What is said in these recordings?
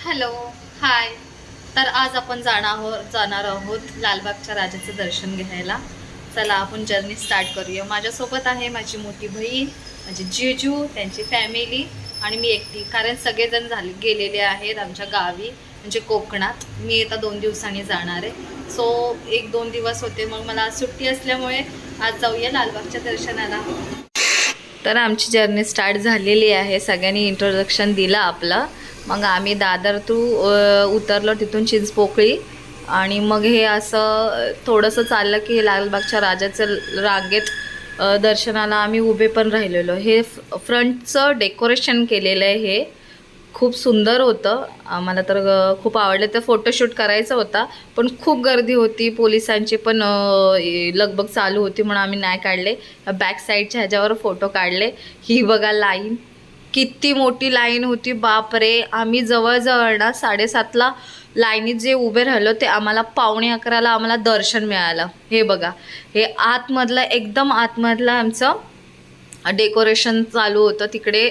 Hello, हाय. तर आज आपण जाणार आहोत लालबागच्या राजाचं दर्शन घ्यायला. चला आपण जर्नी स्टार्ट करूया. माझ्यासोबत आहे माझी मोठी बहीण, माझी जीजू, त्यांची फॅमिली आणि मी एकटी. कारण सगळेजण गेलेले आहेत आमच्या गावी, म्हणजे कोकणात. मी आता 2 दिवसांनी जाणार आहे. सो 1-2 दिवस होते, मग मला आज सुट्टी असल्यामुळे आज जाऊया लालबागच्या दर्शनाला. तर आमची जर्नी स्टार्ट झालेली आहे. सगळ्यांनी इंट्रोडक्शन दिलं आपलं. मग आम्ही दादर उतरलो, तिथून चिंचपोकळी, आणि मग हे असं थोडंसं चाललं की लालबागच्या राजाचं रांगेत दर्शनाला आम्ही उभे पण राहिलेलो. हे फ्रंटचं डेकोरेशन केलेलं आहे, हे खूप सुंदर होतं. आम्हाला तर खूप आवडलं. तर फोटोशूट करायचा होता, पण खूप गर्दी होती, पोलिसांची पण लगबग चालू होती, म्हणून आम्ही नाही काढले. बॅक साईडच्या ह्याच्यावर फोटो काढले. ही बघा लाईन, किती मोठी लाईन होती, बापरे. आम्ही जवळजवळ ना 7:30ला लाईनीत जे उभे राहिलो ते आम्हाला 11:45ला आम्हाला दर्शन मिळालं. हे बघा, हे आतमधलं, एकदम आतमधलं आमचं डेकोरेशन चालू होतं. तिकडे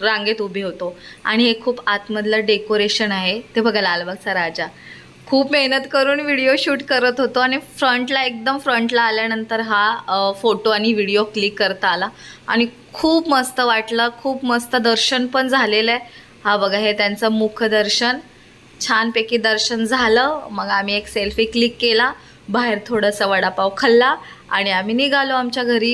रांगेत उभे होतो, आणि हे खूप आतमधलं डेकोरेशन आहे. ते बघा, लालबागचा राजा. खूप मेहनत करून व्हिडिओ शूट करत होतो, आणि एकदम फ्रंटला आल्यानंतर हा फोटो आणि व्हिडिओ क्लिक करता आला, आणि खूप मस्त वाटलं. खूप मस्त दर्शन पण झालेलं आहे. हा बघा, हे त्यांचं मुखदर्शन, छानपैकी दर्शन झालं. मग आम्ही एक सेल्फी क्लिक केला, बाहेर थोडासा वडापाव खाल्ला, आणि आम्ही निघालो आमच्या घरी.